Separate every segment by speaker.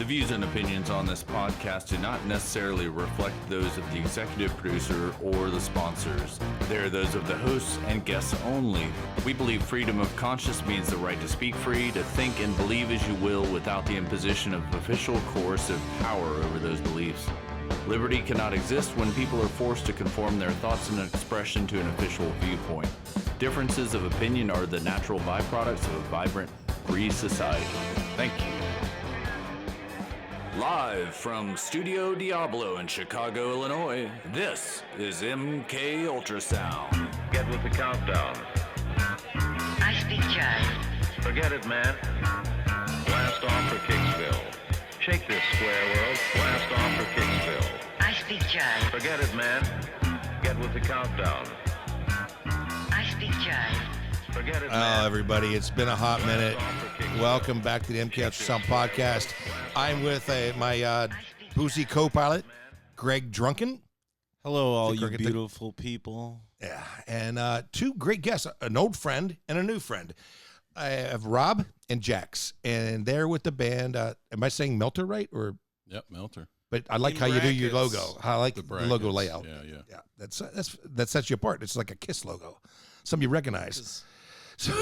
Speaker 1: views and opinions on this podcast do not necessarily reflect those of the executive producer or the sponsors. They are those of the hosts and guests only. We believe freedom of conscience means the right to speak free, to think and believe as you will without the imposition of official coercive power over those beliefs. Liberty cannot exist when people are forced to conform their thoughts and expression to an official viewpoint. Differences of opinion are the natural byproducts of a vibrant, free society. Thank you. Live from Studio Diablo in Chicago, Illinois, this is MKULTRASOUND.
Speaker 2: Get with the countdown.
Speaker 3: I speak jive.
Speaker 2: Forget it, man. Blast off for Kicksville. Shake this square world. Blast off for Kicksville.
Speaker 3: I speak jive.
Speaker 2: Forget it, man. Get with the countdown.
Speaker 3: I speak jive.
Speaker 2: Forget it, man.
Speaker 4: Hello, everybody. It's been a hot minute. Welcome back to the MKULTRASOUND podcast. I'm with my boozy co-pilot, Greg Drunken.
Speaker 5: Hello, all you beautiful people.
Speaker 4: Yeah, and two great guests, an old friend and a new friend. I have Rob and JAX, and they're with the band. Am I saying Melter right? Or
Speaker 5: Yep, Melter.
Speaker 4: But I like how you do your logo. I like the
Speaker 5: brackets,
Speaker 4: logo layout.
Speaker 5: Yeah.
Speaker 4: That sets you apart. It's like a KISS logo, something you recognize. So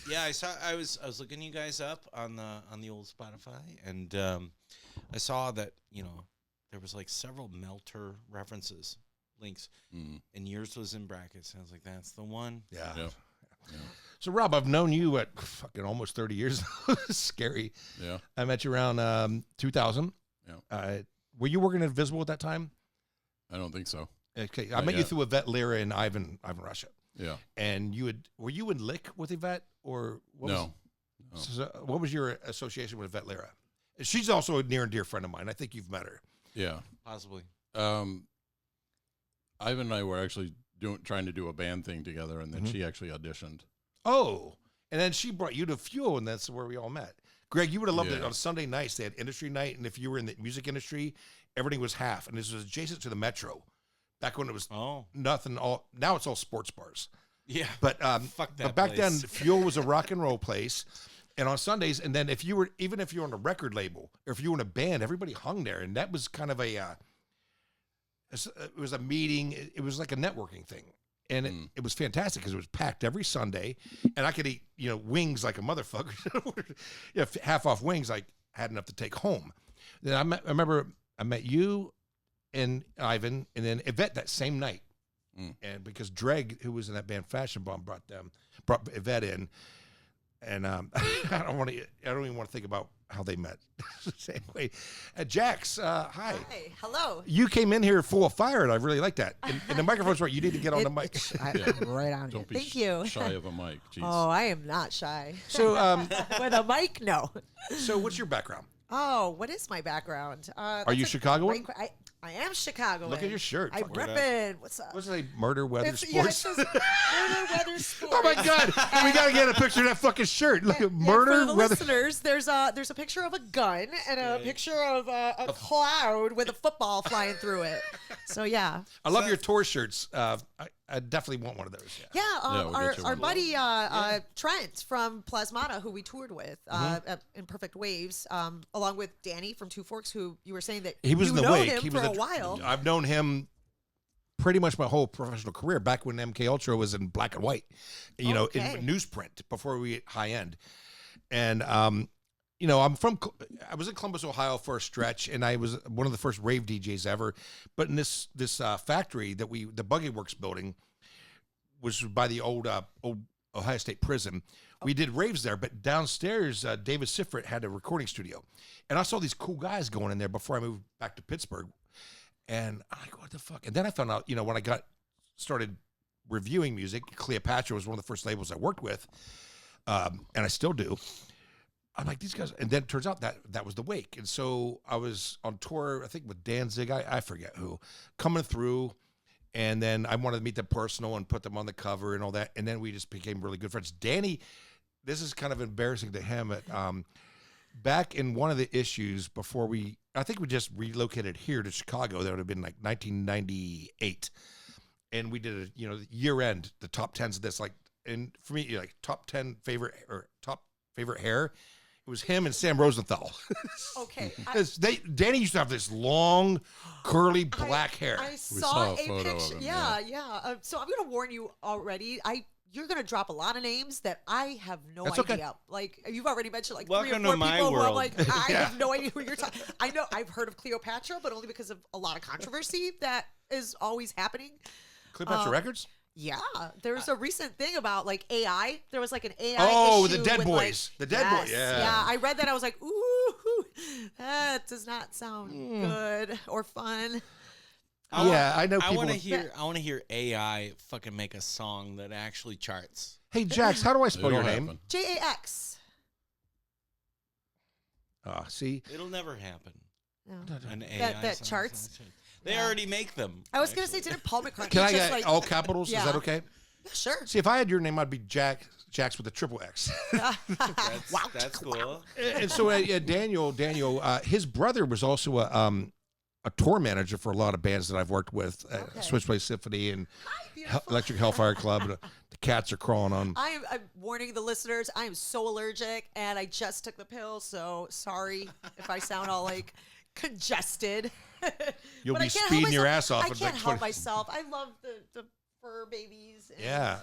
Speaker 5: yeah, I was looking you guys up on the old Spotify, and I saw that there was like several Melter references, links, and yours was in brackets. I was like, that's the one.
Speaker 4: Yeah. So Rob, I've known you at fucking almost 30 years. Scary.
Speaker 5: Yeah.
Speaker 4: I met you around 2000.
Speaker 5: Yeah.
Speaker 4: Were you working at Visible at that time?
Speaker 5: I don't think so.
Speaker 4: Okay, I met you through Yvette Lira and Ivan Russia.
Speaker 5: Yeah.
Speaker 4: And were you in Lick with Yvette or what?
Speaker 5: No.
Speaker 4: So what was your association with Yvette Lira? She's also a near and dear friend of mine. I think you've met her.
Speaker 5: Yeah. Possibly. Ivan and I were actually trying to do a band thing together, and then she actually auditioned.
Speaker 4: Oh, and then she brought you to Fuel, and that's where we all met. Greg, you would have loved it. On Sunday nights, they had industry night, and if you were in the music industry, everything was half, and this was adjacent to the Metro. Back when it was nothing, now it's all sports bars.
Speaker 5: Yeah.
Speaker 4: But
Speaker 5: fuck that
Speaker 4: but back
Speaker 5: place.
Speaker 4: then, Fuel was a rock and roll place. And on Sundays, and then even if you were on a record label, or if you were in a band, everybody hung there. And that was kind of it was a meeting. It was like a networking thing. And it was fantastic because it was packed every Sunday. And I could eat, wings like a motherfucker. Half off wings, I had enough to take home. Then I remember I met you and Ivan, and then Yvette that same night. And because Dreg, who was in that band Fashion Bomb, brought Yvette in, and I don't even want to think about how they met. Anyway, JAX, hi.
Speaker 6: Hi, hello.
Speaker 4: You came in here full of fire, and I really like that. And the microphone's right. You need to get on the mic.
Speaker 6: Right on here. Thank you.
Speaker 5: Shy of a mic. Jeez.
Speaker 6: Oh, I am not shy.
Speaker 4: So,
Speaker 6: with a mic, no.
Speaker 4: So what's your background?
Speaker 6: Oh, what is my background?
Speaker 4: Are you Chicagoan?
Speaker 6: I am Chicagoan.
Speaker 4: Look at your shirt.
Speaker 6: I'm repping. What's up?
Speaker 4: What's it say? Murder, weather, sports?
Speaker 6: Yeah, it says murder, weather, sports.
Speaker 4: Oh my God! We gotta get a picture of that fucking shirt. Look at murder,
Speaker 6: for the
Speaker 4: weather.
Speaker 6: listeners, there's a picture of a gun and a picture of a cloud with a football flying through it. So yeah.
Speaker 4: I love your tour shirts. I definitely want one of those.
Speaker 6: Yeah,
Speaker 5: we'll
Speaker 6: our buddy Trent from Plasmata, who we toured with in Perfect Waves, along with Danny from Two Forks, who you were saying that
Speaker 4: he was in the wake.
Speaker 6: Him for a while.
Speaker 4: I've known him pretty much my whole professional career. Back when MK Ultra was in black and white, in newsprint before we hit high end, and I was in Columbus, Ohio for a stretch, and I was one of the first rave DJs ever. But in this factory that the Buggy Works building was by the old Ohio State prison. We did raves there, but downstairs, David Siffert had a recording studio, and I saw these cool guys going in there before I moved back to Pittsburgh, and I'm like, what the fuck? And then I found out, when I started reviewing music, Cleopatra was one of the first labels I worked with, and I still do. I'm like, these guys, and then it turns out that was the Wake. And so I was on tour, I think with Danzig, I forget who, coming through, and then I wanted to meet them personal and put them on the cover and all that, and then we just became really good friends. Danny, this is kind of embarrassing to him, but back in one of the issues before I think we just relocated here to Chicago, that would have been like 1998, and we did a, year end, the top 10s of this, like, and for me, like top 10 favorite hair. It was him and Sam Rosenthal.
Speaker 6: Okay.
Speaker 4: Danny used to have this long, curly black hair.
Speaker 6: I
Speaker 7: saw
Speaker 6: saw
Speaker 7: a
Speaker 6: a
Speaker 7: photo of
Speaker 6: picture.
Speaker 7: him,
Speaker 6: Yeah. So I'm gonna warn you already. You're gonna drop a lot of names that I have no
Speaker 4: That's
Speaker 6: idea.
Speaker 4: okay.
Speaker 6: Like you've already mentioned like
Speaker 5: Welcome
Speaker 6: 3 or 4
Speaker 5: to my
Speaker 6: people who I'm
Speaker 5: world.
Speaker 6: like I have no idea who you're talking. I know I've heard of Cleopatra, but only because of a lot of controversy that is always happening.
Speaker 4: Cleopatra Records?
Speaker 6: Yeah, there was a recent thing about like AI. There was like an AI.
Speaker 4: Oh,
Speaker 6: issue
Speaker 4: the Dead
Speaker 6: with,
Speaker 4: Boys.
Speaker 6: Like,
Speaker 4: The Dead Boys,
Speaker 6: yes,
Speaker 4: yeah.
Speaker 6: I read that. I was like, ooh, that does not sound good or fun.
Speaker 4: I know
Speaker 5: I
Speaker 4: people.
Speaker 5: want to hear AI fucking make a song that actually charts.
Speaker 4: Hey, Jax, how do I spell
Speaker 7: It'll
Speaker 4: your name?
Speaker 7: happen.
Speaker 6: JAX.
Speaker 4: See?
Speaker 5: It'll never happen.
Speaker 6: No.
Speaker 5: An AI
Speaker 6: that
Speaker 5: song.
Speaker 6: charts.
Speaker 5: They already make them.
Speaker 6: I was gonna say, didn't Paul McCartney
Speaker 4: Can I
Speaker 6: just
Speaker 4: get
Speaker 6: like
Speaker 4: all capitals?
Speaker 6: Yeah.
Speaker 4: Is that okay?
Speaker 6: Yeah, sure.
Speaker 4: See, if I had your name, I'd be Jax with a triple X.
Speaker 5: That's cool.
Speaker 4: And so Daniel, his brother was also a tour manager for a lot of bands that I've worked with, Switchblade Symphony and Electric Hellfire Club. And the cats are crawling on.
Speaker 6: I'm warning the listeners. I am so allergic, and I just took the pill. So sorry if I sound all like congested.
Speaker 4: You'll
Speaker 6: But
Speaker 4: be
Speaker 6: I can't help
Speaker 4: speeding your
Speaker 6: myself.
Speaker 4: ass off.
Speaker 6: I
Speaker 4: in
Speaker 6: can't
Speaker 4: like
Speaker 6: help
Speaker 4: 20
Speaker 6: myself. I love the fur babies. And
Speaker 4: Yeah.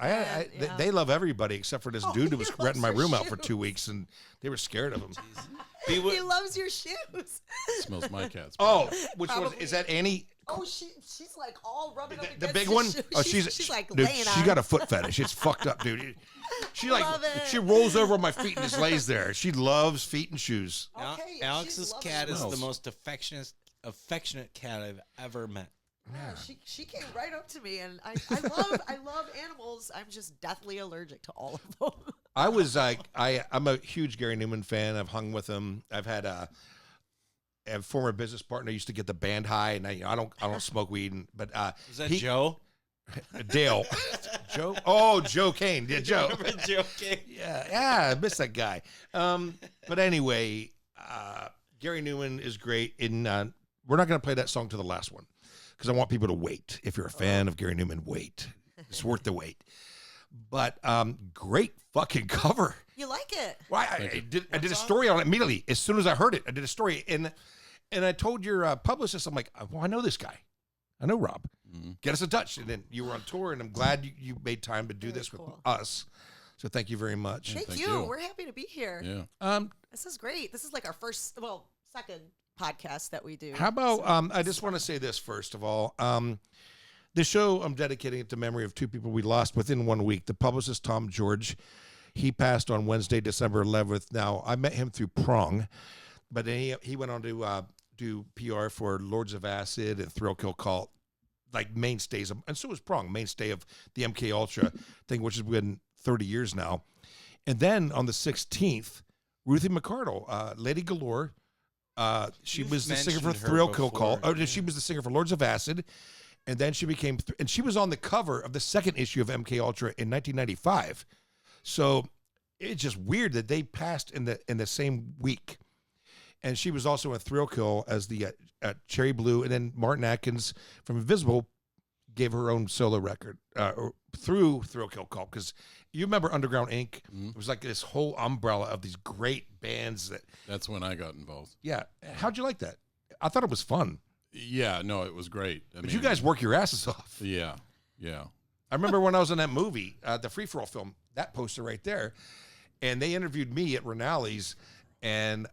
Speaker 6: Yeah.
Speaker 4: They love everybody except for this
Speaker 6: Oh,
Speaker 4: dude who
Speaker 6: he
Speaker 4: was
Speaker 6: loves
Speaker 4: renting my
Speaker 6: your
Speaker 4: room out for
Speaker 6: shoes.
Speaker 4: 2 weeks, and they were scared of him.
Speaker 6: He loves your shoes.
Speaker 7: Smells my cat's.
Speaker 4: Oh, which one
Speaker 6: Probably.
Speaker 4: is that? Annie,
Speaker 6: Oh, she's like all rubbing up
Speaker 4: the
Speaker 6: against
Speaker 4: big
Speaker 6: his
Speaker 4: one?
Speaker 6: shoe.
Speaker 4: Oh,
Speaker 6: she's like
Speaker 4: dude,
Speaker 6: laying
Speaker 4: she
Speaker 6: on.
Speaker 4: got a foot fetish. It's fucked up, dude. She like
Speaker 6: Love it.
Speaker 4: she rolls over on my feet and just lays there. She loves feet and shoes.
Speaker 6: Okay,
Speaker 5: Alex's
Speaker 6: she's
Speaker 5: cat is
Speaker 7: lovely.
Speaker 5: the most affectionate cat I've ever met.
Speaker 6: Yeah, she came right up to me, and I love animals. I'm just deathly allergic to all of them.
Speaker 4: I was like, I'm a huge Gary Newman fan. I've hung with him. I've had a former business partner used to get the band high, and I don't smoke weed, but
Speaker 5: Is that Joe?
Speaker 4: Dale, Joe. Oh, Joe Kane. Yeah, Joe.
Speaker 5: Remember Joe King?
Speaker 4: Yeah, I miss that guy. But anyway, Gary Newman is great. We're not going to play that song to the last one because I want people to wait. If you're a fan of Gary Newman, wait. It's worth the wait. But great fucking cover.
Speaker 6: You like it?
Speaker 4: Well, I did a story on it immediately as soon as I heard it. I did a story, and I told your publicist, I'm like, well, I know this guy. I know Rob.
Speaker 7: Mm-hmm.
Speaker 4: Get us in touch. And then you were on tour, and I'm glad you made time to do
Speaker 6: Very
Speaker 4: this
Speaker 6: cool.
Speaker 4: with us. So thank you very much.
Speaker 6: Thank
Speaker 7: thank
Speaker 6: you.
Speaker 7: you.
Speaker 6: We're happy to be here.
Speaker 7: Yeah.
Speaker 6: This is great. This is like our second podcast that we do.
Speaker 4: How about I just want to say this first of all. The show, I'm dedicating it to memory of two people we lost within 1 week. The publicist, Tom George, he passed on Wednesday, December 11th. Now, I met him through Prong, but then he went on to do PR for Lords of Acid and Thrill Kill Cult, like mainstays. And so was Prong, mainstay of the MKUltra thing, which has been 30 years now. And then on the 16th, Ruthie McArdle, Lady Galor, she
Speaker 5: You've
Speaker 4: was the singer for
Speaker 5: mentioned her
Speaker 4: Thrill Kill
Speaker 5: before.
Speaker 4: Cult. Oh, she was the singer for Lords of Acid. And then she became, and she was on the cover of the second issue of MKUltra in 1995. So it's just weird that they passed in the same week. And she was also in Thrill Kill as the Cherry Blue. And then Martin Atkins from Invisible gave her own solo record through Thrill Kill Cult. Because you remember Underground Inc.?
Speaker 7: Mm-hmm.
Speaker 4: It was like this whole umbrella of these great bands that,
Speaker 7: That's when I got involved.
Speaker 4: yeah. How'd you like that? I thought it was fun.
Speaker 7: Yeah, no, it was great.
Speaker 4: But you guys work your asses off.
Speaker 7: Yeah.
Speaker 4: I remember when I was in that movie, the Free For All film, that poster right there, and they interviewed me at Rinaldi's, and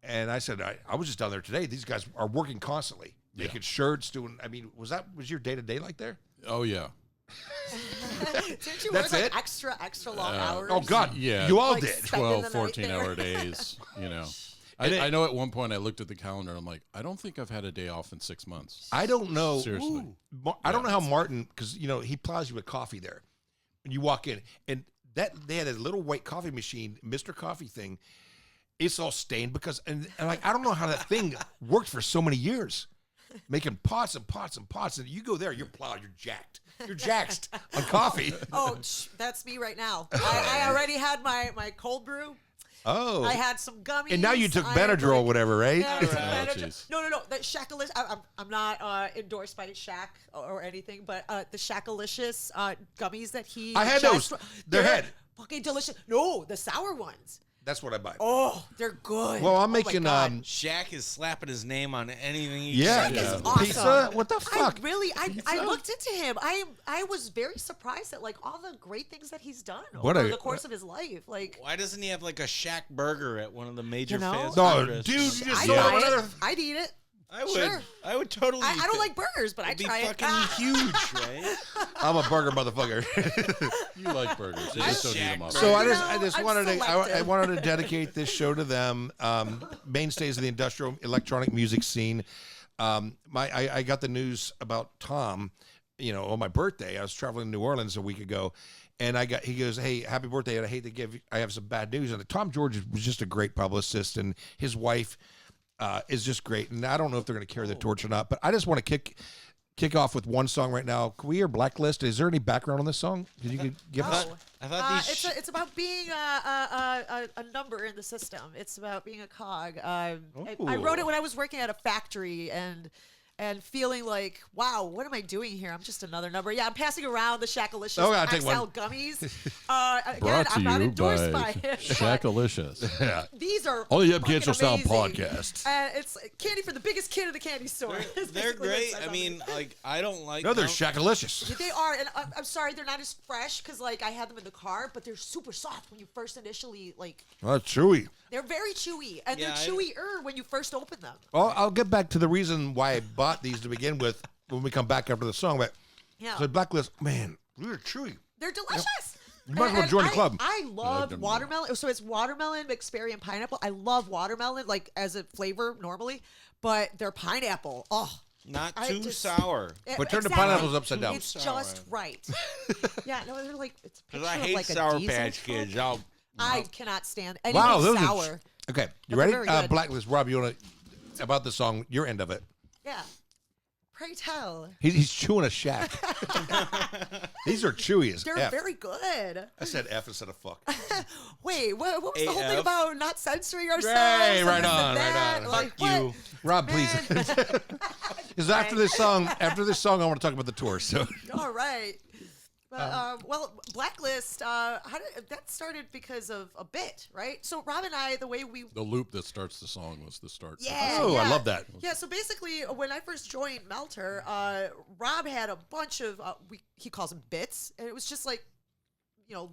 Speaker 4: I said, I was just down there today. These guys are working constantly, making shirts, doing. I mean, was your day to day like there?
Speaker 7: Oh yeah.
Speaker 6: Didn't you
Speaker 4: That's
Speaker 6: work
Speaker 4: it?
Speaker 6: like extra long hours?
Speaker 4: Oh God,
Speaker 7: Yeah.
Speaker 4: you all
Speaker 6: Like
Speaker 4: did.
Speaker 6: spending
Speaker 7: 12,
Speaker 6: the night
Speaker 7: 14
Speaker 6: there.
Speaker 7: hour days, you know.
Speaker 4: And
Speaker 7: I know at one point I looked at the calendar and I'm like, I don't think I've had a day off in 6 months.
Speaker 4: I don't know.
Speaker 7: Seriously.
Speaker 4: I don't know how Martin, because he plies you with coffee there. When you walk in, and they had a little white coffee machine, Mr. Coffee thing. It's all stained because, and like I don't know how that thing worked for so many years, making pots and pots and pots. And you go there, you're plowed, you're jacked, on coffee.
Speaker 6: Oh, that's me right now. I already had my cold brew.
Speaker 4: Oh,
Speaker 6: I had some gummies.
Speaker 4: and now you took
Speaker 6: I
Speaker 4: Benadryl,
Speaker 6: like-
Speaker 4: whatever, right?
Speaker 6: Yeah, I took
Speaker 7: Right.
Speaker 6: Benadryl.
Speaker 7: Jeez.
Speaker 6: No. The Shackalicious. I'm not endorsed by Shack or anything, but the Shackalicious gummies that he.
Speaker 4: I had those. They're
Speaker 6: they're
Speaker 4: head.
Speaker 6: fucking delicious. No, the sour ones.
Speaker 4: That's what I buy.
Speaker 6: Oh, they're good.
Speaker 4: Well, I'm
Speaker 6: Oh my
Speaker 4: making
Speaker 6: God.
Speaker 5: Shaq is slapping his name on anything he
Speaker 4: yeah,
Speaker 6: Shaq is
Speaker 7: Yeah.
Speaker 6: awesome.
Speaker 4: pizza. What the fuck?
Speaker 6: I looked into him. I was very surprised at like all the great things that he's done
Speaker 4: What
Speaker 6: over
Speaker 4: a-
Speaker 6: the course of his life. Like,
Speaker 5: Why doesn't he have like a Shaq burger at one of the major
Speaker 6: You know?
Speaker 5: fast
Speaker 4: No,
Speaker 5: food
Speaker 4: dude, you
Speaker 5: restaurants?
Speaker 4: just
Speaker 6: I'd
Speaker 4: sold
Speaker 6: buy
Speaker 4: another.
Speaker 6: it. I'd eat it.
Speaker 5: I would.
Speaker 6: Sure.
Speaker 5: I would totally.
Speaker 6: I
Speaker 5: eat
Speaker 6: don't
Speaker 5: it.
Speaker 6: like burgers, but I'd
Speaker 5: It'd be
Speaker 6: try it.
Speaker 5: fucking huge, right?
Speaker 4: I'm a burger motherfucker.
Speaker 7: You like burgers. You just don't eat them all.
Speaker 4: So I
Speaker 6: You
Speaker 4: just
Speaker 6: know,
Speaker 4: wanted
Speaker 6: I'm
Speaker 4: to I
Speaker 6: selective.
Speaker 4: wanted to dedicate this show to them. Mainstays of the industrial electronic music scene. I got the news about Tom, on my birthday. I was traveling to New Orleans a week ago, and he goes, "Hey, happy birthday!" And I have some bad news. And Tom George was just a great publicist, and his wife is just great. And I don't know if they're going to carry the torch or not, but I just want to kick off with one song right now. Can we hear Blacklist? Is there any background on this song? Could you give us?
Speaker 5: I thought these.
Speaker 6: It's about being a number in the system. It's about being a cog. I wrote it when I was working at a factory and feeling like, wow, what am I doing here? I'm just another number. Yeah, I'm passing around the Shackalicious
Speaker 4: Oh, I'll
Speaker 6: XL
Speaker 4: take one.
Speaker 6: gummies. Again,
Speaker 7: Brought to
Speaker 6: I'm not
Speaker 7: you
Speaker 6: endorsed
Speaker 7: by
Speaker 6: by it.
Speaker 7: Shackalicious.
Speaker 4: Yeah.
Speaker 6: These are
Speaker 4: On the
Speaker 6: fucking
Speaker 4: MKULTRASOUND
Speaker 6: amazing.
Speaker 4: podcast.
Speaker 6: It's candy for the biggest kid in the candy store. Is
Speaker 5: They're
Speaker 6: basically what it
Speaker 5: great.
Speaker 6: says
Speaker 5: I
Speaker 6: on
Speaker 5: mean,
Speaker 6: it.
Speaker 5: like, I don't like.
Speaker 4: No, they're
Speaker 5: them.
Speaker 4: Shackalicious.
Speaker 6: They are, and I'm sorry they're not as fresh because like I had them in the car, but they're super soft when you first initially like.
Speaker 4: Oh, chewy.
Speaker 6: They're very chewy, and
Speaker 5: Yeah,
Speaker 6: they're chewier when you first open them.
Speaker 4: Well, I'll get back to the reason why I bought these to begin with when we come back after the song. But
Speaker 6: Yeah,
Speaker 4: so Blacklist, man, they're chewy.
Speaker 6: they're delicious.
Speaker 4: You might as well join the club.
Speaker 6: I love
Speaker 7: them.
Speaker 6: watermelon. So it's watermelon, mixed berry, and pineapple. I love watermelon like as a flavor normally, but they're pineapple. Oh,
Speaker 5: Not
Speaker 6: I
Speaker 5: too
Speaker 6: just-
Speaker 5: sour.
Speaker 4: But turn the pineapples upside down.
Speaker 6: It's
Speaker 5: Sour.
Speaker 6: just right. Yeah, no, they're like it's a
Speaker 5: Because
Speaker 6: picture
Speaker 5: I
Speaker 6: of
Speaker 5: hate
Speaker 6: like a
Speaker 5: Sour
Speaker 6: diesel
Speaker 5: Patch
Speaker 6: truck.
Speaker 5: Kids.
Speaker 6: I cannot stand anything
Speaker 4: Wow, those
Speaker 6: sour.
Speaker 4: are okay. You
Speaker 6: But
Speaker 4: ready?
Speaker 6: they're very good.
Speaker 4: Blacklist, Rob, you want to about the song? Your end of it.
Speaker 6: Yeah. Pray tell.
Speaker 4: He's chewing a shack. These are chewy as
Speaker 6: They're
Speaker 4: F.
Speaker 6: very good.
Speaker 4: I said F instead of fuck.
Speaker 6: Wait, what was the whole thing
Speaker 5: AF?
Speaker 6: about not censoring ourselves?
Speaker 4: Right,
Speaker 6: and
Speaker 4: right
Speaker 6: this and
Speaker 4: on, right
Speaker 6: that?
Speaker 4: on.
Speaker 6: Like,
Speaker 5: Fuck
Speaker 6: what?
Speaker 5: you.
Speaker 4: Rob, please. Because after this song, I want to talk about the tour. So
Speaker 6: All right. But, well, Blacklist, that started because of a bit, right? So Rob and I, the way we
Speaker 7: The loop that starts the song was the start.
Speaker 6: Yeah.
Speaker 4: Oh, I
Speaker 6: yeah.
Speaker 4: love that.
Speaker 6: Yeah, so basically, when I first joined Melter, Rob had a bunch of, he calls them bits, and it was just like,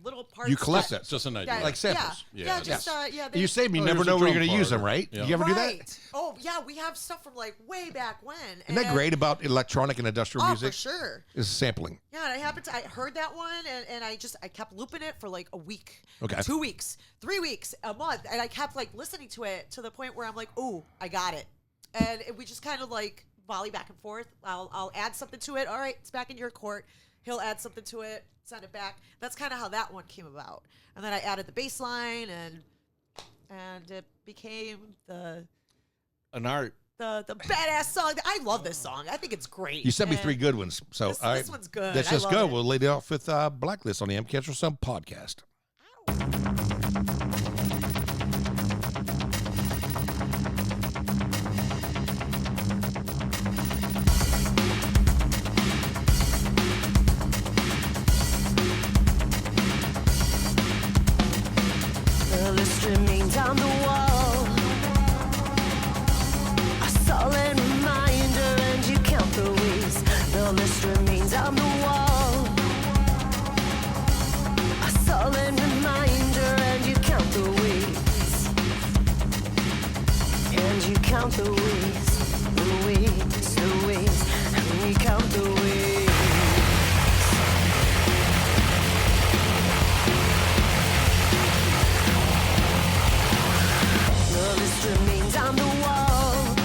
Speaker 6: little parts.
Speaker 4: you collect
Speaker 6: that.
Speaker 4: that.
Speaker 7: Just an idea.
Speaker 4: Like samples.
Speaker 6: Yeah,
Speaker 7: Yeah,
Speaker 6: just,
Speaker 7: yes.
Speaker 6: they,
Speaker 4: You say me
Speaker 7: Oh,
Speaker 4: never
Speaker 7: here's
Speaker 4: know
Speaker 7: a
Speaker 4: when you're
Speaker 7: drum
Speaker 4: going to use them,
Speaker 7: part.
Speaker 4: right?
Speaker 7: Yeah.
Speaker 4: You ever do that?
Speaker 6: Right. Oh, yeah, we have stuff from like way back when.
Speaker 4: Isn't that great about electronic and industrial
Speaker 6: Oh,
Speaker 4: music?
Speaker 6: for sure.
Speaker 4: Is sampling.
Speaker 6: Yeah, and I heard that one, and I kept looping it for like a week,
Speaker 4: Okay.
Speaker 6: 2 weeks, 3 weeks, a month, and I kept like listening to it to the point where I'm like, ooh, I got it, and we just kind of like volley back and forth. I'll add something to it. All right, it's back in your court. He'll add something to it, send it back. That's kind of how that one came about, and then I added the bass line, and it became
Speaker 5: An art.
Speaker 6: the badass song. I love this song. I think it's great.
Speaker 4: You sent me
Speaker 6: And
Speaker 4: 3 good ones. So
Speaker 6: This-
Speaker 4: all right,
Speaker 6: this one's good.
Speaker 4: Let's
Speaker 6: I
Speaker 4: just
Speaker 6: love
Speaker 4: go.
Speaker 6: it.
Speaker 4: We'll lay it off with Blacklist on the MKULTRASOUND podcast.
Speaker 8: The list remains on the wall, a solid reminder, and you count the ways. The list remains on the wall, a solid reminder, and you count the ways. And you count the ways, and we count the ways. The list remains on the wall,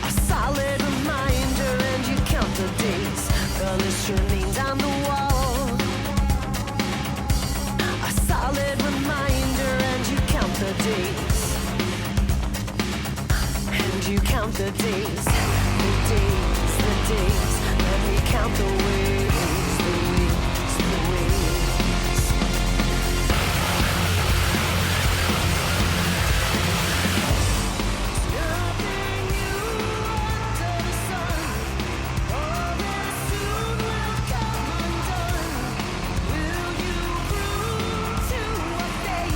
Speaker 8: a solid reminder, and you count the days. The list remains on the wall, a solid reminder, and you count the days. And you count the days, and we count the ways, the ways. Nothing new under the sun. All that soon will come undone. Will you prove to what they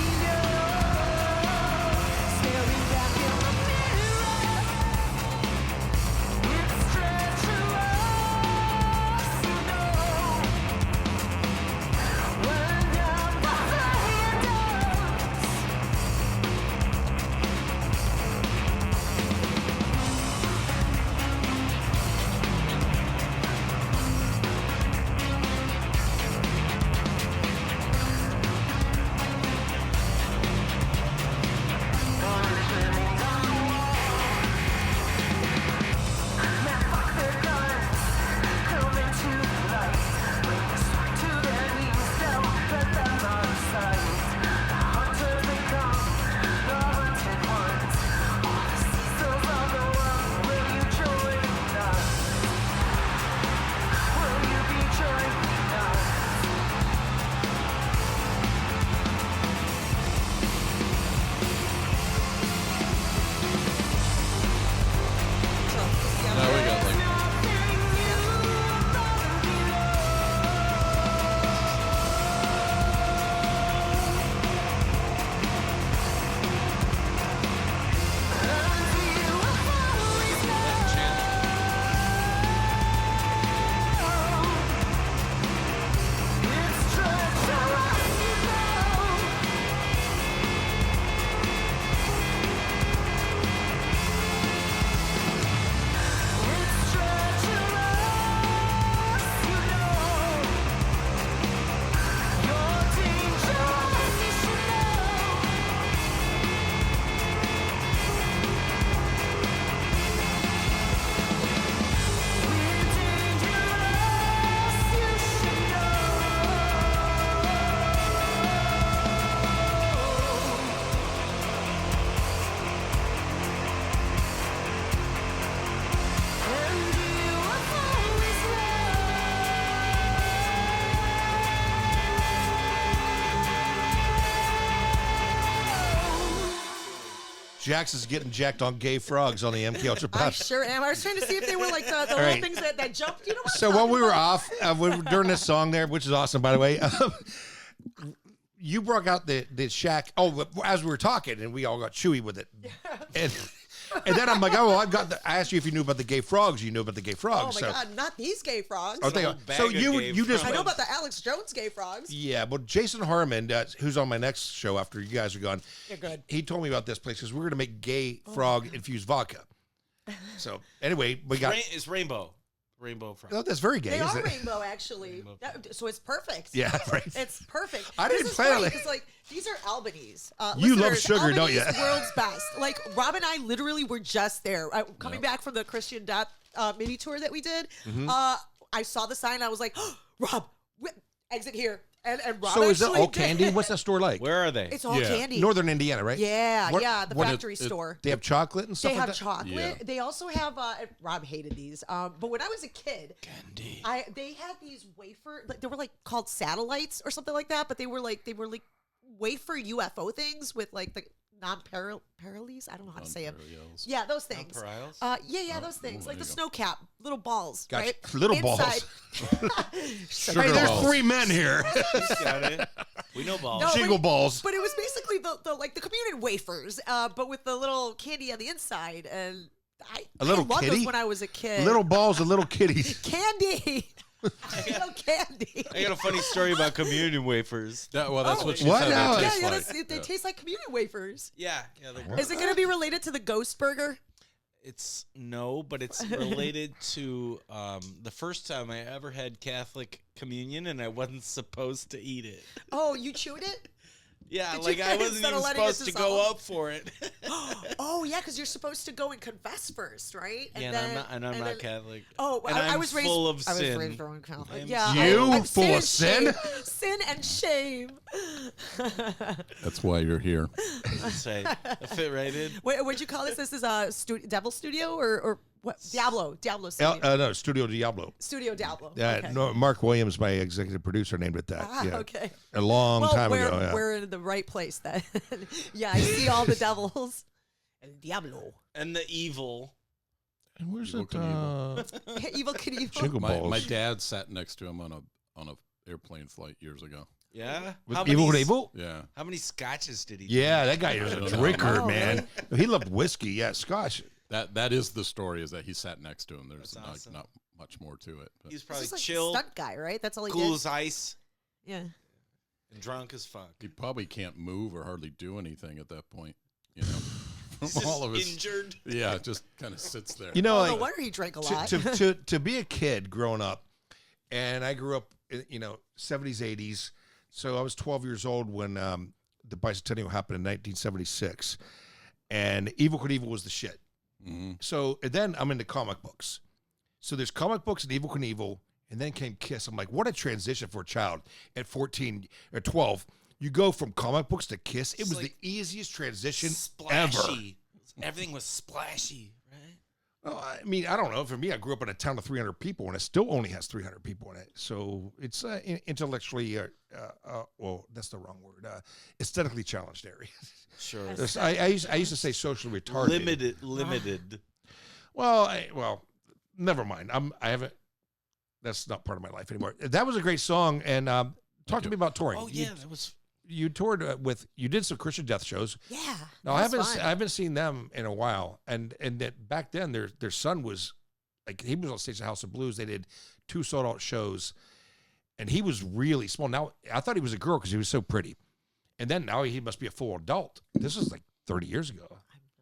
Speaker 4: Jax is getting jacked on gay frogs on the MK Ultra
Speaker 6: I
Speaker 4: podcast.
Speaker 6: sure am. I was trying to see if they were like the little
Speaker 4: right.
Speaker 6: things that jumped. You know what?
Speaker 4: So while we were off during this song there, which is awesome, by the way, you brought out the Shaq. Oh, as we were talking, and we all got chewy with it. And then I'm like, oh, well, I asked you if you knew about the gay frogs. You knew about the gay
Speaker 6: Oh
Speaker 4: frogs.
Speaker 6: my God, not these gay frogs.
Speaker 4: Oh, so you just
Speaker 6: I know about the Alex Jones gay frogs.
Speaker 4: Yeah, well, Jason Harmon, who's on my next show after you guys are gone,
Speaker 6: You're good.
Speaker 4: he told me about this place because we're going to make gay frog infused vodka. So anyway, we got.
Speaker 5: It's rainbow frog.
Speaker 4: Oh, that's very gay.
Speaker 6: They
Speaker 4: isn't
Speaker 6: are
Speaker 4: it?
Speaker 6: rainbow, actually. So it's perfect.
Speaker 4: Yeah, right.
Speaker 6: It's perfect.
Speaker 4: I didn't plan it.
Speaker 6: Because like these are Albanese.
Speaker 4: You love
Speaker 6: listeners,
Speaker 4: sugar, don't you?
Speaker 6: Albanese, world's best. Like Rob and I literally were just there. Coming back from the Christian Death mini tour that we did.
Speaker 4: Mm-hmm.
Speaker 6: I saw the sign. I was like, oh, Rob, exit here. And Rob
Speaker 4: So is it
Speaker 6: actually
Speaker 4: all
Speaker 6: did.
Speaker 4: candy? What's that store like?
Speaker 5: Where are they?
Speaker 6: It's all candy.
Speaker 4: Northern Indiana, right?
Speaker 6: Yeah,
Speaker 4: What-
Speaker 6: yeah, the
Speaker 4: what-
Speaker 6: factory store.
Speaker 4: They have chocolate and stuff
Speaker 6: They
Speaker 4: like
Speaker 6: have
Speaker 4: that?
Speaker 6: chocolate.
Speaker 7: Yeah.
Speaker 6: They also have. Rob hated these, but when I was a kid,
Speaker 5: Candy.
Speaker 6: they had these wafer. Like, they were like called satellites or something like that. But they were like wafer UFO things with like the non-parallels. I don't know how to say them.
Speaker 7: Non-parallels.
Speaker 6: Yeah, those things.
Speaker 5: Non-parallels?
Speaker 6: Yeah, those things. Like
Speaker 7: there
Speaker 6: the
Speaker 7: you
Speaker 6: snow cap, little balls,
Speaker 4: Gotcha.
Speaker 6: right?
Speaker 4: Little balls.
Speaker 6: Sugar
Speaker 4: Hey, there's
Speaker 7: balls.
Speaker 4: 3 men here.
Speaker 5: He's got it. We know balls.
Speaker 6: No,
Speaker 4: Jingle balls.
Speaker 6: But it was basically the community wafers, but with the little candy on the inside. And
Speaker 4: A little
Speaker 6: I loved
Speaker 4: kitty?
Speaker 6: those when I was a kid.
Speaker 4: Little balls and little kitties.
Speaker 6: candy. Little candy.
Speaker 5: I got a funny story about community wafers.
Speaker 7: That's what she
Speaker 4: What
Speaker 7: said.
Speaker 4: now?
Speaker 7: It
Speaker 6: Yeah,
Speaker 7: tastes
Speaker 6: yeah,
Speaker 7: like.
Speaker 6: they taste like community wafers.
Speaker 5: Yeah.
Speaker 6: Is it going to be related to the Ghost Burger?
Speaker 5: It's no, but it's related to the first time I ever had Catholic communion, and I wasn't supposed to eat it.
Speaker 6: Oh, you chewed it?
Speaker 5: Yeah,
Speaker 6: Did
Speaker 5: like
Speaker 6: you-
Speaker 5: I wasn't
Speaker 6: instead of
Speaker 5: even
Speaker 6: letting it
Speaker 5: supposed to go
Speaker 6: dissolve?
Speaker 5: up for it.
Speaker 6: Oh, yeah, because you're supposed to go and confess first, right?
Speaker 5: Yeah, and I'm not Catholic.
Speaker 6: Oh,
Speaker 5: and
Speaker 6: I
Speaker 5: I'm
Speaker 6: was raised
Speaker 5: full of
Speaker 6: I was
Speaker 5: sin.
Speaker 6: raised Roman Catholic.
Speaker 5: I'm
Speaker 6: Yeah,
Speaker 4: You
Speaker 6: I'm
Speaker 4: full of
Speaker 6: sin?
Speaker 4: sin?
Speaker 6: And sin and shame.
Speaker 7: That's why you're here.
Speaker 5: Say, I fit right in.
Speaker 6: What'd you call this? This is a Devil Studio or what? Diablo Studio.
Speaker 4: No, Studio Diablo.
Speaker 6: Studio Diablo.
Speaker 4: Yeah,
Speaker 6: okay.
Speaker 4: no, Mark Williams, my executive producer, named it that. Yeah.
Speaker 6: Okay.
Speaker 4: A long time
Speaker 6: we're,
Speaker 4: ago. Yeah.
Speaker 6: we're in the right place then. Yeah, I see all the devils. El Diablo.
Speaker 5: And the evil.
Speaker 4: And where's
Speaker 7: Evil
Speaker 4: it?
Speaker 6: Evil Knievel.
Speaker 4: Jingle
Speaker 7: My
Speaker 4: balls.
Speaker 7: dad sat next to him on a airplane flight years ago.
Speaker 5: Yeah.
Speaker 4: With
Speaker 5: How
Speaker 4: Evil
Speaker 5: many,
Speaker 4: Knievel?
Speaker 7: Yeah.
Speaker 5: How many scotches did he?
Speaker 4: Yeah, that guy is a
Speaker 7: I don't know.
Speaker 4: drinker,
Speaker 6: Oh,
Speaker 4: man. He loved whiskey. Yeah, Scotch.
Speaker 7: That is the story, is that he sat next to him. There's
Speaker 5: That's awesome.
Speaker 7: not much more to it. But
Speaker 5: He's
Speaker 6: He's
Speaker 5: probably
Speaker 6: just like
Speaker 5: chill,
Speaker 6: stunt guy, right? That's all he
Speaker 5: cool
Speaker 6: did.
Speaker 5: as ice,
Speaker 6: Yeah.
Speaker 5: and drunk as fuck.
Speaker 7: he probably can't move or hardly do anything at that point. You know,
Speaker 5: He's
Speaker 7: from
Speaker 5: just
Speaker 7: all of his
Speaker 5: injured.
Speaker 7: yeah, just kind of sits there.
Speaker 4: You know,
Speaker 6: Oh,
Speaker 4: like
Speaker 6: no wonder he drank a lot.
Speaker 4: to be a kid growing up, and I grew up, 70s, 80s. So I was 12 years old when the bicentennial happened in 1976, and Evil Knievel was the shit.
Speaker 7: hmm
Speaker 4: So and then I'm into comic books. So there's comic books and Evil Knievel, and then came Kiss. I'm like, what a transition for a child at 14 or 12. You go from comic books to Kiss. It
Speaker 5: It's
Speaker 4: was
Speaker 5: like
Speaker 4: the easiest transition ever.
Speaker 5: Splashy. Everything was splashy, right?
Speaker 4: Well, I mean, I don't know. For me, I grew up in a town of 300 people, and it still only has 300 people in it. So it's intellectually, well, that's the wrong word, aesthetically challenged area.
Speaker 5: Sure.
Speaker 4: I used to say socially retarded.
Speaker 5: Limited.
Speaker 4: Well, never mind. I haven't. That's not part of my life anymore. That was a great song, and talk to me about touring.
Speaker 5: Oh yeah, that was.
Speaker 4: You toured you did some Christian Death shows.
Speaker 6: Yeah.
Speaker 4: No, I haven't seen them in a while, and that back then their son was like, he was on stage at House of Blues. They did 2 sold out shows, and he was really small. Now I thought he was a girl because he was so pretty, and then now he must be a full adult. This was like 30 years ago.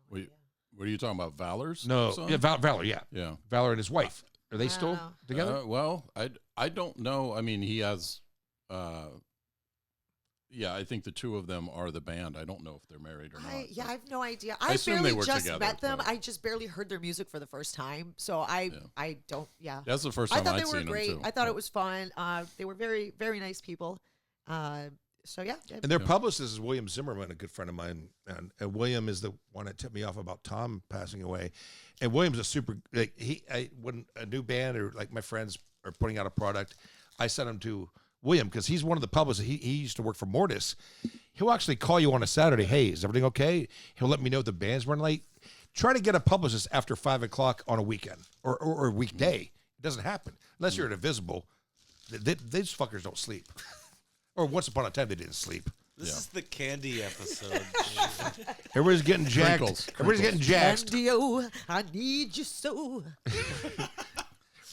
Speaker 7: What are you talking about? Valor's
Speaker 4: No,
Speaker 7: son?
Speaker 4: yeah, Valor, yeah,
Speaker 7: Yeah.
Speaker 4: Valor and his wife. Are they
Speaker 6: I
Speaker 4: still
Speaker 6: don't know.
Speaker 4: together?
Speaker 7: Well, I don't know. I mean, he has. Yeah, I think the two of them are the band. I don't know if they're married or not.
Speaker 6: I
Speaker 7: but-
Speaker 6: have no idea.
Speaker 7: I
Speaker 6: I
Speaker 7: assume
Speaker 6: barely
Speaker 7: they were
Speaker 6: just
Speaker 7: together,
Speaker 6: met them.
Speaker 7: but-
Speaker 6: I just barely heard their music for the first time. So I don't, yeah.
Speaker 7: That's the first
Speaker 6: I
Speaker 7: time
Speaker 6: thought
Speaker 7: I'd
Speaker 6: they were
Speaker 7: seen
Speaker 6: great.
Speaker 7: them too.
Speaker 6: I thought it was fun. They were very, very nice people. So yeah.
Speaker 4: And their publicist is William Zimmerman, a good friend of mine. And William is the one that tipped me off about Tom passing away. And William's a super, like when a new band or like my friends are putting out a product, I send them to William, because he's one of the publicists. He used to work for Mortis. He'll actually call you on a Saturday. Hey, is everything okay? He'll let me know if the band's running late. Try to get a publicist after 5 o'clock on a weekend or a weekday. It doesn't happen unless you're at a Visible. These fuckers don't sleep. Or once upon a time, they didn't sleep.
Speaker 5: This is the candy episode.
Speaker 4: Everybody's getting jacked. Everybody's getting jacked.
Speaker 6: Candy, oh, I need you so.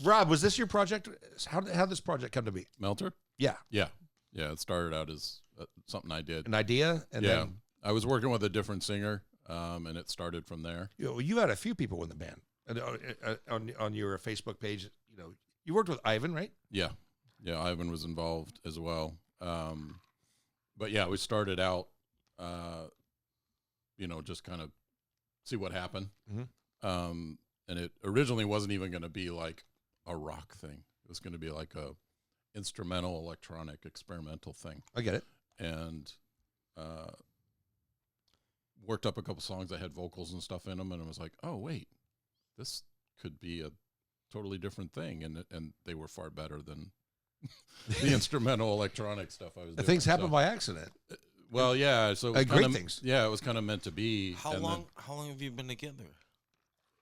Speaker 4: Rob, was this your project? How did this project come to be?
Speaker 7: Melter?
Speaker 4: Yeah.
Speaker 7: Yeah. Yeah, it started out as something I did.
Speaker 4: An idea? And
Speaker 7: yeah.
Speaker 4: then
Speaker 7: I was working with a different singer, and it started from there.
Speaker 4: you had a few people in the band. And on your Facebook page, you worked with Ivan, right?
Speaker 7: Yeah. Yeah, Ivan was involved as well. But yeah, we started out, just kind of see what happened.
Speaker 4: Mm-hmm.
Speaker 7: And it originally wasn't even going to be like a rock thing. It was going to be like a instrumental, electronic, experimental thing.
Speaker 4: I get it.
Speaker 7: And worked up a couple songs that had vocals and stuff in them, and I was like, oh, wait, this could be a totally different thing. And they were far better than the instrumental electronic stuff I was doing.
Speaker 4: Things happen by accident.
Speaker 7: Well, yeah. So it was
Speaker 4: great things.
Speaker 7: Yeah, it was kind of meant to be.
Speaker 5: How long have you been together?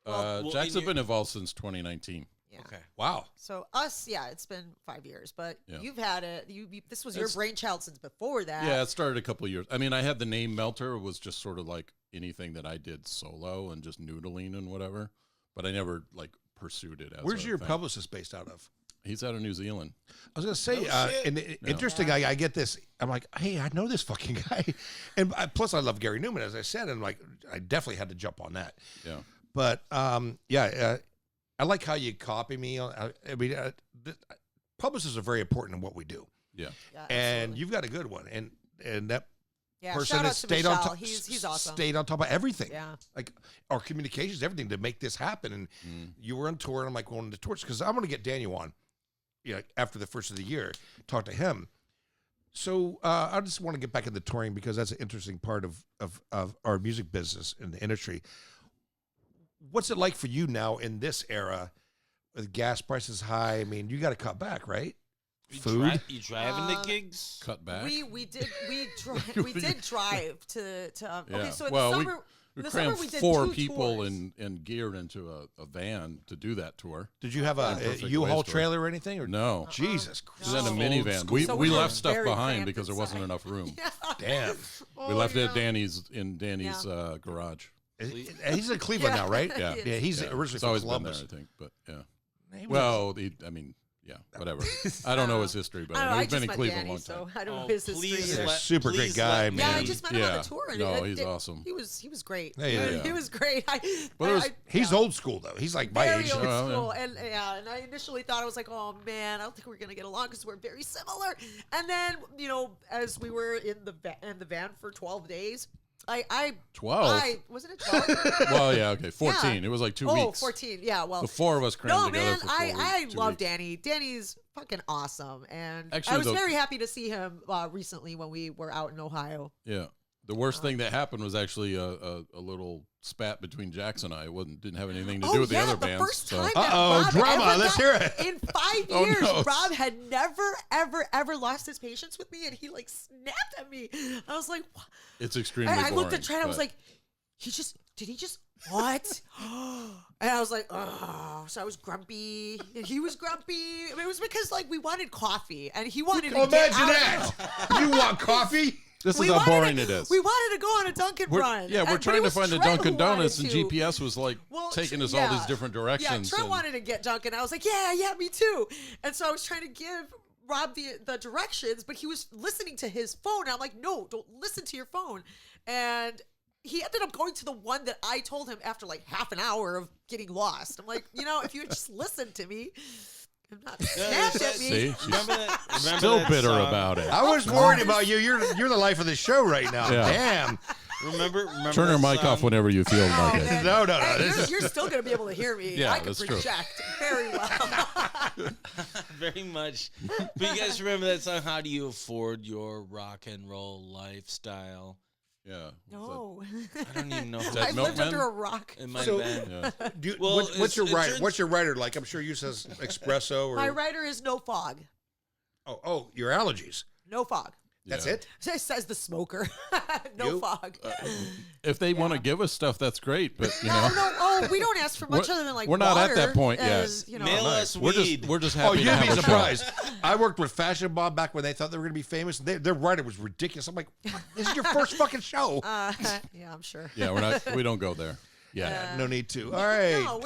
Speaker 7: JAX have been involved since 2019.
Speaker 6: Yeah.
Speaker 5: Okay.
Speaker 4: Wow.
Speaker 6: So it's been 5 years, but
Speaker 7: Yeah.
Speaker 6: you've had it. This was your brainchild since before that.
Speaker 7: Yeah, it started a couple of years. I mean, I had the name Melter. It was just sort of like anything that I did solo and just noodling and whatever. But I never pursued it.
Speaker 4: Where's your publicist based out of?
Speaker 7: He's out of New Zealand.
Speaker 4: I was going to say, interesting, I get this. I'm like, hey, I know this fucking guy. And plus, I love Gary Newman, as I said. And I definitely had to jump on that.
Speaker 7: Yeah.
Speaker 4: But, I like how you copy me. Publicists are very important in what we do.
Speaker 7: Yeah.
Speaker 4: And you've got a good one. And that person
Speaker 6: shout out
Speaker 4: has
Speaker 6: to
Speaker 4: stayed on
Speaker 6: Michelle.
Speaker 4: top.
Speaker 6: He's awesome.
Speaker 4: Stayed on top of everything.
Speaker 6: Yeah.
Speaker 4: Like our communications, everything to make this happen. And you were on tour, and I'm like going to tours because I'm going to get Daniel on. After the first of the year, talk to him. So I just want to get back into touring because that's an interesting part of our music business in the industry. What's it like for you now in this era with gas prices high? I mean, you got to cut back, right? Food.
Speaker 5: You driving the gigs?
Speaker 7: Cut back.
Speaker 6: We did drive to okay, so in
Speaker 7: well,
Speaker 6: the summer
Speaker 7: we
Speaker 6: the
Speaker 7: crammed
Speaker 6: summer we did
Speaker 7: 4
Speaker 6: two
Speaker 7: people
Speaker 6: tours.
Speaker 7: and geared into a van to do that tour.
Speaker 4: Did you have a
Speaker 7: Perfect
Speaker 4: U-Haul
Speaker 7: waste
Speaker 4: trailer or anything? Or
Speaker 7: No.
Speaker 4: Jesus
Speaker 7: It was in a
Speaker 6: No.
Speaker 7: minivan. We
Speaker 6: So
Speaker 7: we
Speaker 6: we were
Speaker 7: left stuff
Speaker 6: very
Speaker 7: behind
Speaker 6: cramped
Speaker 7: because there wasn't
Speaker 6: inside.
Speaker 7: enough room.
Speaker 4: Damn.
Speaker 7: We left it at Danny's garage.
Speaker 4: He's in Cleveland now, right?
Speaker 7: Yeah.
Speaker 4: Yeah, he's
Speaker 7: Yeah.
Speaker 4: originally
Speaker 7: It's
Speaker 4: from
Speaker 7: always
Speaker 4: Columbus.
Speaker 7: been there, I think. But yeah.
Speaker 4: He was-
Speaker 7: Well, whatever. I don't know his history, but
Speaker 6: I don't know, I
Speaker 7: he's been
Speaker 6: just
Speaker 7: in
Speaker 6: met
Speaker 7: Cleveland
Speaker 6: Danny,
Speaker 7: a long time.
Speaker 6: so I don't know
Speaker 5: Oh,
Speaker 6: his history.
Speaker 5: please
Speaker 6: either.
Speaker 4: He's a super great guy, man.
Speaker 6: Yeah, I just met him on
Speaker 7: Yeah.
Speaker 6: the tour. And
Speaker 7: No, he's awesome.
Speaker 6: He was great.
Speaker 4: Yeah.
Speaker 6: He was great.
Speaker 4: He's old school though. He's like my
Speaker 6: very
Speaker 4: age.
Speaker 6: old
Speaker 7: Oh,
Speaker 6: school, and I initially thought I was like, oh man, I don't think we're gonna get along because we're very similar. And then as we were in the van for 12 days, I
Speaker 7: 12?
Speaker 6: wasn't it 12?
Speaker 7: Well, yeah, okay. 14.
Speaker 6: Yeah.
Speaker 7: It was like 2
Speaker 6: Oh,
Speaker 7: weeks.
Speaker 6: 14. Yeah, well,
Speaker 7: The 4 of us crammed
Speaker 6: no,
Speaker 7: together
Speaker 6: man,
Speaker 7: for 4
Speaker 6: I
Speaker 7: weeks, 2
Speaker 6: love
Speaker 7: weeks.
Speaker 6: Danny. Danny's fucking awesome, and
Speaker 7: Actually,
Speaker 6: I was
Speaker 7: the-
Speaker 6: very happy to see him recently when we were out in Ohio.
Speaker 7: Yeah. The worst thing that happened was actually a little spat between JAX and I. It didn't have anything to do with the other bands.
Speaker 6: First
Speaker 7: so-
Speaker 6: time that
Speaker 4: Uh-oh,
Speaker 6: Rob
Speaker 4: drama.
Speaker 6: ever
Speaker 4: Let's
Speaker 6: got-
Speaker 4: hear it.
Speaker 6: In 5
Speaker 7: Oh,
Speaker 6: years,
Speaker 7: no.
Speaker 6: Rob had never, ever lost his patience with me, and he snapped at me. I was like, what?
Speaker 7: It's extremely
Speaker 6: I
Speaker 7: boring.
Speaker 6: looked at Trent. I was
Speaker 7: but-
Speaker 6: like, did he just what? And I was like, oh. So I was grumpy, and he was grumpy. I mean, it was because we wanted coffee, and he wanted to get
Speaker 4: Imagine
Speaker 6: out.
Speaker 4: that. You want coffee?
Speaker 7: this is
Speaker 6: We
Speaker 7: how
Speaker 6: wanted
Speaker 7: boring
Speaker 6: to-
Speaker 7: it is.
Speaker 6: We wanted to go on a Dunkin' run.
Speaker 7: Yeah, we're
Speaker 6: but
Speaker 7: trying
Speaker 6: it
Speaker 7: to
Speaker 6: was
Speaker 7: find a
Speaker 6: Trent
Speaker 7: Dunkin'
Speaker 6: who wanted
Speaker 7: Donuts, and
Speaker 6: to.
Speaker 7: GPS was taking us all these different directions.
Speaker 6: Yeah, Trent
Speaker 7: and-
Speaker 6: wanted to get Dunkin'. I was like, yeah, me too. And so I was trying to give Rob the directions, but he was listening to his phone. And I'm like, no, don't listen to your phone. And he ended up going to the one that I told him after half an hour of getting lost. I'm like, if you had just listened to me, and not snapped at me.
Speaker 7: See, she's
Speaker 5: Remember
Speaker 7: still
Speaker 5: that
Speaker 7: bitter
Speaker 5: song?
Speaker 7: about it.
Speaker 4: I was worried about you. You're the life of the show right now.
Speaker 7: Yeah.
Speaker 4: Damn.
Speaker 5: Remember
Speaker 7: Turn her
Speaker 5: that
Speaker 7: mic
Speaker 5: song?
Speaker 7: off whenever you feel like it.
Speaker 6: man.
Speaker 4: No.
Speaker 6: Hey,
Speaker 4: This is
Speaker 6: you're still going to be able to hear me.
Speaker 7: Yeah,
Speaker 6: I can
Speaker 7: that's true.
Speaker 6: project very well.
Speaker 5: Very much. But you guys remember that song? How do you afford your rock and roll lifestyle?
Speaker 7: Yeah.
Speaker 6: No.
Speaker 5: I don't even know. If
Speaker 7: that
Speaker 6: I've
Speaker 5: that's
Speaker 6: lived
Speaker 7: Milkman?
Speaker 6: under a rock.
Speaker 5: in my
Speaker 4: So-
Speaker 5: band.
Speaker 7: Yeah.
Speaker 5: Well,
Speaker 4: what's your
Speaker 5: it
Speaker 4: writer?
Speaker 5: turns-
Speaker 4: What's your writer like? I'm sure you says espresso or.
Speaker 6: My writer is No Fog.
Speaker 4: Oh, your allergies.
Speaker 6: No fog.
Speaker 4: That's
Speaker 7: Yeah.
Speaker 4: it?
Speaker 6: Says the smoker. No
Speaker 4: You?
Speaker 6: fog.
Speaker 7: If they want to give us stuff, that's great. But you
Speaker 6: no,
Speaker 7: know,
Speaker 6: no. Oh, we don't ask for much
Speaker 7: We're-
Speaker 6: other than like
Speaker 7: we're not at
Speaker 6: water
Speaker 7: that point yet.
Speaker 6: as, You know,
Speaker 5: Mail us weed.
Speaker 7: we're just
Speaker 4: Oh,
Speaker 7: happy to
Speaker 4: you'd
Speaker 7: have
Speaker 4: be
Speaker 7: a show.
Speaker 4: surprised. I worked with Fashion Bob back when they thought they were going to be famous. Their writer was ridiculous. I'm like, this is your first fucking show.
Speaker 6: yeah, I'm sure.
Speaker 7: Yeah, we don't go there. Yeah.
Speaker 4: No need to. All right.
Speaker 6: No,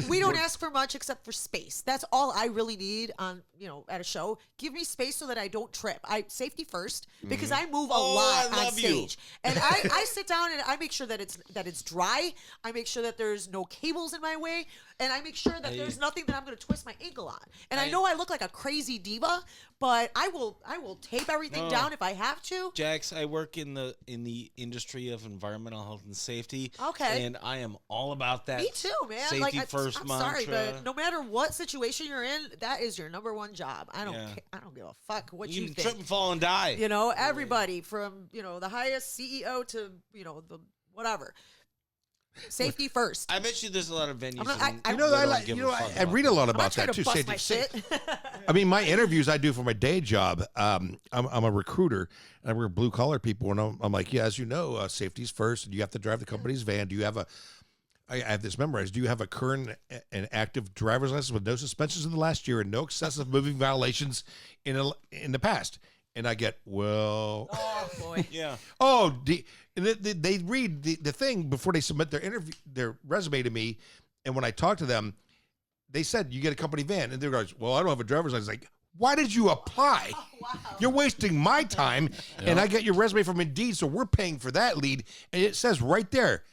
Speaker 6: we don't ask for much except for space. That's all I really need on, at a show. Give me space so that I don't trip. Safety first because I move a lot
Speaker 5: I
Speaker 6: on
Speaker 5: love you.
Speaker 6: stage. And I sit down and I make sure that it's dry. I make sure that there's no cables in my way. And I make sure that there's nothing that I'm going to twist my ankle on. And I know I look like a crazy diva, but I will tape everything down if I have to.
Speaker 5: Jax, I work in the industry of environmental health and safety.
Speaker 6: Okay.
Speaker 5: And I am all about that.
Speaker 6: Me too, man.
Speaker 5: Safety
Speaker 6: I'm
Speaker 5: first
Speaker 6: sorry,
Speaker 5: mantra.
Speaker 6: but no matter what situation you're in, that is your number one job. I don't I don't give a fuck what you
Speaker 5: You can
Speaker 6: think.
Speaker 5: trip and fall and die.
Speaker 6: Everybody from, the highest CEO to, the whatever. Safety first.
Speaker 5: I bet you there's a lot of venues.
Speaker 4: I read a lot
Speaker 6: I'm
Speaker 4: about
Speaker 6: not trying
Speaker 4: that
Speaker 6: to
Speaker 4: too.
Speaker 6: bust
Speaker 4: Safety.
Speaker 6: my shit.
Speaker 4: I mean, my interviews I do for my day job. I'm a recruiter, and I work with blue collar people, and I'm like, yeah, as you know, safety's first, and you have to drive the company's van. Do you have I have this memorized. Do you have a current and active driver's license with no suspensions in the last year and no excessive moving violations in the past? And I get, well,
Speaker 6: Oh boy.
Speaker 5: Yeah.
Speaker 4: and they read the thing before they submit their resume to me, and when I talk to them, they said you get a company van, and they're like, well, I don't have a driver's license. Like, why did you apply?
Speaker 6: Wow.
Speaker 4: You're wasting my time, and I get your resume from Indeed, so we're paying for that lead, and it says right there,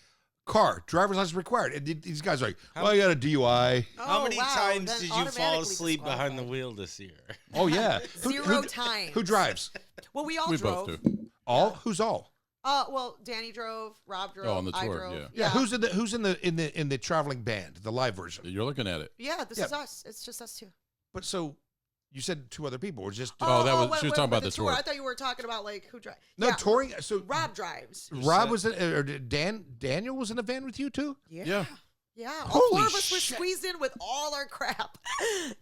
Speaker 4: car, driver's license required. And these guys are like, well, I got a DUI.
Speaker 5: How many times
Speaker 6: then
Speaker 5: did you fall
Speaker 6: automatically
Speaker 5: asleep behind the
Speaker 6: disqualified.
Speaker 5: wheel this year?
Speaker 4: Oh yeah,
Speaker 6: Zero times.
Speaker 4: Who drives?
Speaker 6: Well, we all
Speaker 7: We
Speaker 6: drove.
Speaker 7: both do.
Speaker 4: All? Who's all?
Speaker 6: Well, Danny drove, Rob drove,
Speaker 7: on the
Speaker 6: I
Speaker 7: tour,
Speaker 6: drove.
Speaker 7: yeah.
Speaker 4: Who's in the traveling band, the live version?
Speaker 7: You're looking at it.
Speaker 6: Yeah, this
Speaker 4: Yeah.
Speaker 6: is us. It's just us two.
Speaker 4: But so you said two other people. Or just
Speaker 7: she was
Speaker 6: wait,
Speaker 7: talking about
Speaker 6: the
Speaker 7: the tour.
Speaker 6: I thought you were talking about who drives.
Speaker 4: no touring. So
Speaker 6: Rob drives.
Speaker 4: Rob was or Daniel was in a van with you too.
Speaker 6: Yeah.
Speaker 7: Yeah.
Speaker 6: All
Speaker 4: Holy
Speaker 6: four of us were
Speaker 4: shit.
Speaker 6: squeezed in with all our crap.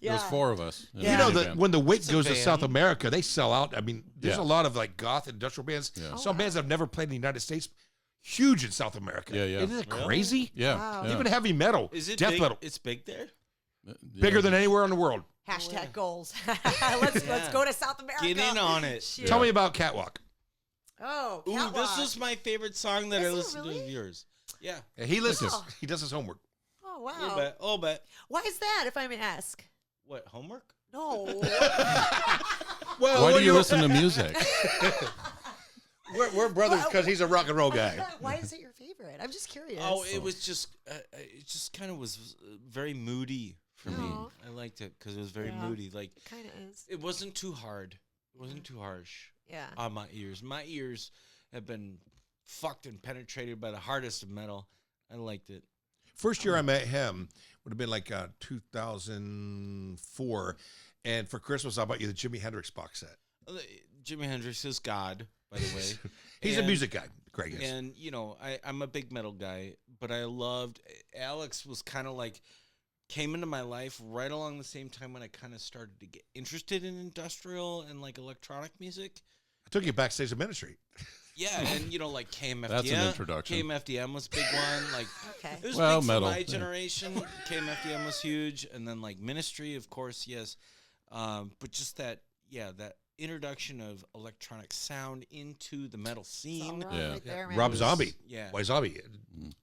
Speaker 7: There was 4 of us. in
Speaker 6: Yeah.
Speaker 4: You
Speaker 7: the
Speaker 4: know
Speaker 7: van.
Speaker 4: that when the WIC
Speaker 5: It's a
Speaker 4: goes to
Speaker 5: van.
Speaker 4: South America, they sell out. I mean, there's
Speaker 7: Yeah.
Speaker 4: a lot of goth industrial bands.
Speaker 7: Yeah. Oh,
Speaker 4: Some bands that have never played in the United States, huge in South America.
Speaker 7: Yeah, yeah.
Speaker 4: Isn't it
Speaker 5: Really?
Speaker 4: crazy?
Speaker 7: Yeah.
Speaker 6: Wow.
Speaker 7: yeah.
Speaker 4: Even heavy metal,
Speaker 5: Is it
Speaker 4: death
Speaker 5: big?
Speaker 4: metal,
Speaker 5: It's big there.
Speaker 7: Yeah.
Speaker 4: bigger than anywhere in the world.
Speaker 6: Hashtag goals. Let's go to South America.
Speaker 5: Get in on it.
Speaker 6: Shit.
Speaker 4: Tell me about Catwalk.
Speaker 6: Oh,
Speaker 5: Ooh,
Speaker 6: Catwalk.
Speaker 5: this is my favorite song that
Speaker 6: Is
Speaker 5: I
Speaker 6: it
Speaker 5: listened to
Speaker 6: really?
Speaker 5: of yours. Yeah.
Speaker 4: He listens.
Speaker 6: Oh.
Speaker 4: He does his homework.
Speaker 6: Oh
Speaker 5: A
Speaker 6: wow.
Speaker 5: little bit.
Speaker 6: Why is that, if I may ask?
Speaker 5: What, homework?
Speaker 6: No.
Speaker 4: Well,
Speaker 7: Why do you listen to music?
Speaker 4: We're brothers because he's a rock and roll guy.
Speaker 6: Why is it your favorite? I'm just curious.
Speaker 5: Oh, it was just, it just kind of was very moody for me.
Speaker 6: Aw.
Speaker 5: I liked it because it was very
Speaker 6: Yeah.
Speaker 5: moody. Like,
Speaker 6: kind of is.
Speaker 5: it wasn't too hard. It wasn't too harsh
Speaker 6: Yeah.
Speaker 5: on my ears. My ears have been fucked and penetrated by the hardest of metal. I liked it.
Speaker 4: First year I met him would have been 2004, and for Christmas I bought you the Jimi Hendrix box set.
Speaker 5: Jimi Hendrix is God, by the way.
Speaker 4: He's a
Speaker 5: And-
Speaker 4: music guy. Greg is.
Speaker 5: And, I'm a big metal guy, but I loved, Alex was kind of came into my life right along the same time when I kind of started to get interested in industrial and electronic music.
Speaker 4: I took you backstage at Ministry.
Speaker 5: Yeah, and KMFDM.
Speaker 7: That's an introduction.
Speaker 5: KMFDM was a big one.
Speaker 6: Okay.
Speaker 5: It was
Speaker 7: Well,
Speaker 5: big
Speaker 7: metal,
Speaker 5: for my
Speaker 7: yeah.
Speaker 5: generation. KMFDM was huge, and then Ministry, of course, yes. But just that introduction of electronic sound into the metal scene.
Speaker 6: All
Speaker 7: Yeah.
Speaker 6: right there, man.
Speaker 4: Rob Zombie.
Speaker 5: Yeah.
Speaker 4: Why Zombie?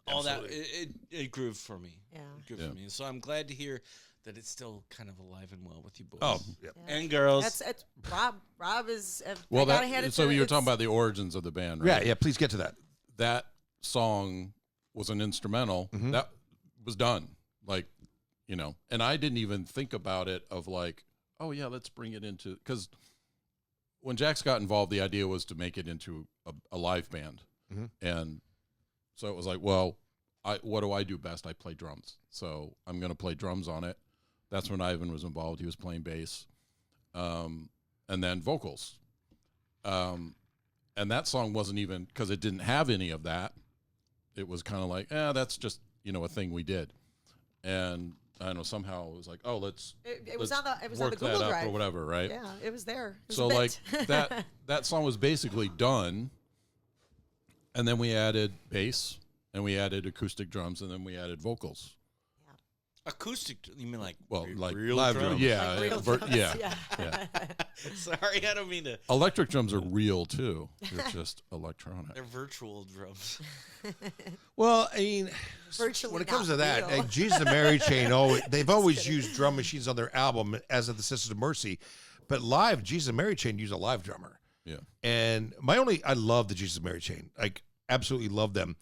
Speaker 5: All that
Speaker 4: Absolutely.
Speaker 5: it grew for me.
Speaker 6: Yeah.
Speaker 5: It grew
Speaker 7: Yeah.
Speaker 5: for me. So I'm glad to hear that it's still kind of alive and well with you boys.
Speaker 4: Oh, yeah.
Speaker 5: and girls.
Speaker 6: That's Rob. Rob is.
Speaker 7: Well,
Speaker 6: I gotta hand it
Speaker 7: so
Speaker 6: to,
Speaker 7: you were talking
Speaker 6: it's-
Speaker 7: about the origins of the band,
Speaker 4: Yeah,
Speaker 7: right?
Speaker 4: yeah. Please get to that.
Speaker 7: That song was an instrumental
Speaker 4: Mhm.
Speaker 7: that was done, and I didn't even think about it of oh yeah, let's bring it into, because when Jax got involved, the idea was to make it into a live band,
Speaker 4: Mhm.
Speaker 7: and so it was well, what do I do best? I play drums, so I'm going to play drums on it. That's when Ivan was involved. He was playing bass, and then vocals. And that song wasn't even, because it didn't have any of that. It was kind of that's just, a thing we did. And I don't know, somehow it was like, oh, let's
Speaker 6: It was
Speaker 7: let's
Speaker 6: on the
Speaker 7: work
Speaker 6: Google
Speaker 7: that up
Speaker 6: Drive
Speaker 7: or whatever, right?
Speaker 6: Yeah, it was there. It was
Speaker 7: So
Speaker 6: a
Speaker 7: like
Speaker 6: bit.
Speaker 7: that song was basically done, and then we added bass, and we added acoustic drums, and then we added vocals.
Speaker 5: Acoustic? You mean like
Speaker 7: Like
Speaker 5: real
Speaker 7: live
Speaker 5: drums?
Speaker 7: Yeah,
Speaker 6: Like real
Speaker 7: ver-
Speaker 6: drums,
Speaker 7: yeah,
Speaker 6: yeah.
Speaker 5: Sorry, I don't mean to.
Speaker 7: Electric drums are real too. They're just electronic.
Speaker 5: They're virtual drums.
Speaker 4: Well, I mean,
Speaker 6: Virtually
Speaker 4: when it comes
Speaker 6: not
Speaker 4: to that,
Speaker 6: real.
Speaker 4: Jesus and Mary Chain, they've always used drum machines on their album, as of the Sisters of Mercy. But live, Jesus and Mary Chain use a live drummer.
Speaker 7: Yeah.
Speaker 4: And I love the Jesus and Mary Chain. Like, absolutely love them.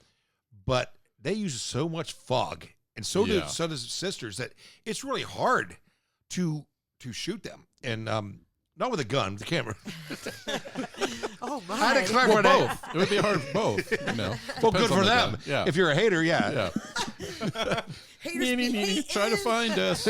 Speaker 4: But they use so much fog, and so
Speaker 7: Yeah.
Speaker 4: does Sisters, that it's really hard to shoot them. And not with a gun, with the camera.
Speaker 6: Oh my!
Speaker 4: I had to clarify
Speaker 7: Well,
Speaker 4: that.
Speaker 7: both. It would be hard for both. You know.
Speaker 4: Well,
Speaker 7: Depends
Speaker 4: good
Speaker 7: on
Speaker 4: for
Speaker 7: the
Speaker 4: them.
Speaker 7: guy. Yeah.
Speaker 4: If you're a hater, yeah.
Speaker 7: Yeah.
Speaker 6: Haters be
Speaker 7: Try to
Speaker 6: hating.
Speaker 7: find us.